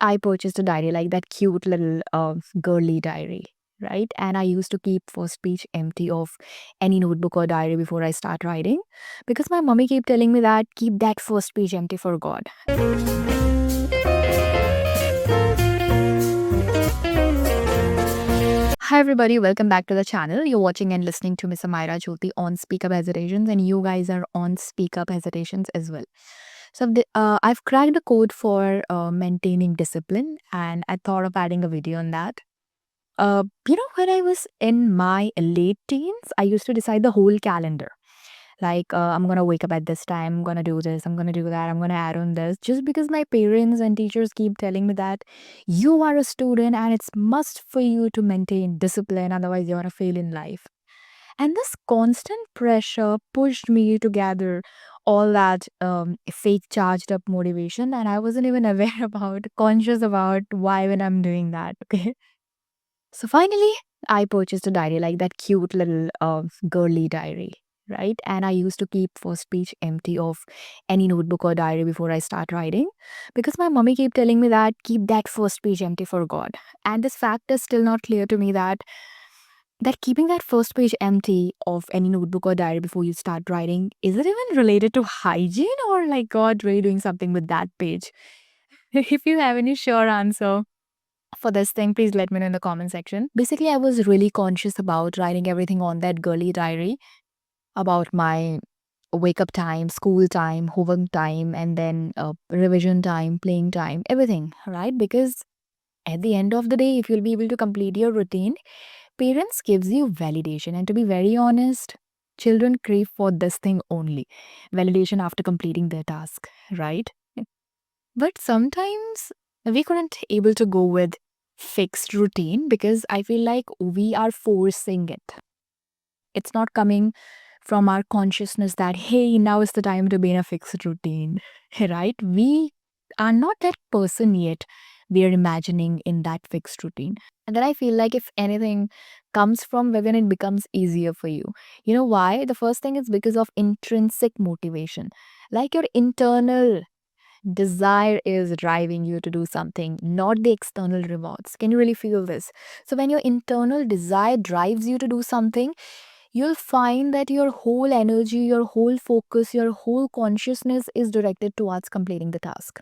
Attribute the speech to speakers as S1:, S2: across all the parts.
S1: I purchased a diary, like that cute little girly diary, right? And I used to keep first page empty of any notebook or diary before I start writing because my mommy keep telling me that keep that first page empty for God. Hi everybody, welcome back to the channel. You're watching and listening to Miss Amira Jyoti on Speak Up Hesitations, and you guys are on Speak Up Hesitations as well. I've cracked the code for maintaining discipline, and I thought of adding a video on that. When I was in my late teens, I used to decide the whole calendar. Like, I'm gonna wake up at this time, I'm gonna do this, I'm gonna do that, I'm gonna add on this, just because my parents and teachers keep telling me that you are a student and it's must for you to maintain discipline, otherwise, you're gonna fail in life. And this constant pressure pushed me to gather all that fake charged up motivation, and I wasn't even aware conscious about why when I'm doing that. Okay. So finally, I purchased a diary, like that cute little girly diary, right? And I used to keep first page empty of any notebook or diary before I start writing because my mommy keep telling me that keep that first page empty for God. And this fact is still not clear to me that keeping that first page empty of any notebook or diary before you start writing, is it even related to hygiene or like God really doing something with that page? If you have any sure answer for this thing, please let me know in the comment section. Basically, I was really conscious about writing everything on that girly diary about my wake up time, school time, homework time, and then revision time, playing time, everything, right? Because at the end of the day, if you'll be able to complete your routine, parents gives you validation. And to be very honest, children crave for this thing only, validation after completing their task, right? But sometimes we couldn't able to go with fixed routine because I feel like we are forcing it. It's not coming from our consciousness that, hey, now is the time to be in a fixed routine, right? We are not that person yet. We are imagining in that fixed routine. And then I feel like if anything comes from within, it becomes easier for you. You know why? The first thing is because of intrinsic motivation. Like your internal desire is driving you to do something, not the external rewards. Can you really feel this? So, when your internal desire drives you to do something, you'll find that your whole energy, your whole focus, your whole consciousness is directed towards completing the task.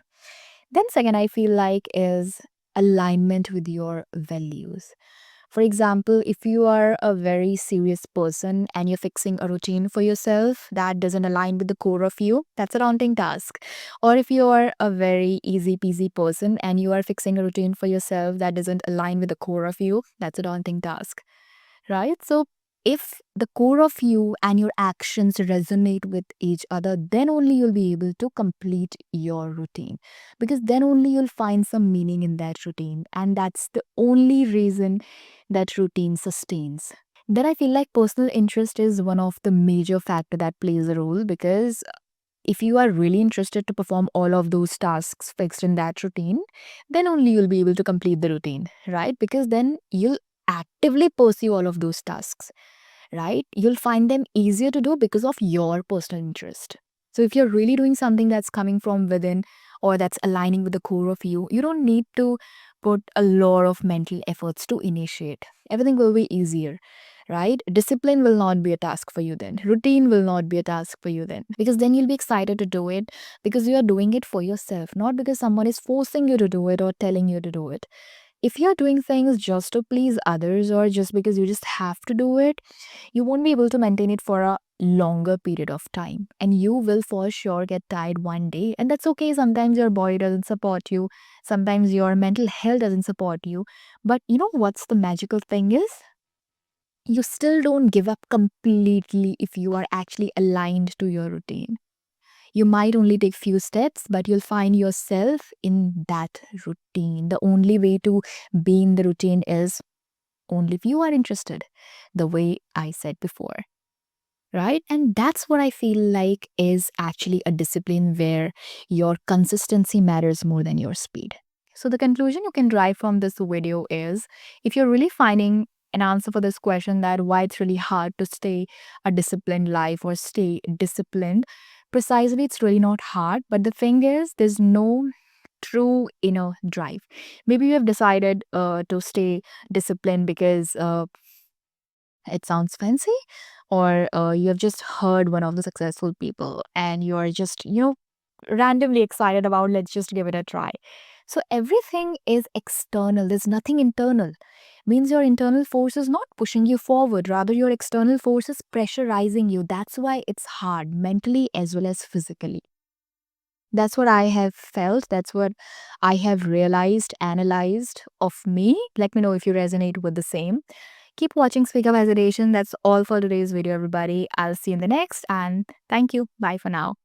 S1: Then, second, I feel like is alignment with your values. For example, if you are a very serious person and you're fixing a routine for yourself that doesn't align with the core of you, that's a daunting task. Or if you are a very easy peasy person and you are fixing a routine for yourself that doesn't align with the core of you, that's a daunting task, right? So, if the core of you and your actions resonate with each other, then only you'll be able to complete your routine because then only you'll find some meaning in that routine. And that's the only reason that routine sustains. Then I feel like personal interest is one of the major factor that plays a role because if you are really interested to perform all of those tasks fixed in that routine, then only you'll be able to complete the routine, right? Because then you'll actively pursue all of those tasks, right? You'll find them easier to do because of your personal interest. So if you're really doing something that's coming from within or that's aligning with the core of you, you don't need to put a lot of mental efforts to initiate. Everything will be easier, right? Discipline will not be a task for you then. Routine will not be a task for you then. Because then you'll be excited to do it because you are doing it for yourself, not because someone is forcing you to do it or telling you to do it. If you're doing things just to please others or just because you just have to do it, you won't be able to maintain it for a longer period of time. And you will for sure get tired one day. And that's okay. Sometimes your body doesn't support you, sometimes your mental health doesn't support you. But you know what's the magical thing is? You still don't give up completely if you are actually aligned to your routine. You might only take few steps, but you'll find yourself in that routine. The only way to be in the routine is only if you are interested, the way I said before, right? And that's what I feel like is actually a discipline where your consistency matters more than your speed. So, the conclusion you can drive from this video is if you're really finding an answer for this question that why it's really hard to stay a disciplined life or stay disciplined, precisely it's really not hard. But the thing is, there's no true inner drive. Maybe you have decided to stay disciplined because it sounds fancy, or you have just heard one of the successful people and you are just, randomly excited about, let's just give it a try. So everything is external, there's nothing internal. Means your internal force is not pushing you forward, rather your external force is pressurizing you. That's why it's hard, mentally as well as physically. That's what I have felt. That's what I have realized, analyzed of me. Let me know if you resonate with the same. Keep watching Speak Up Hesitation. That's all for today's video, everybody. I'll see you in the next, and thank you. Bye for now.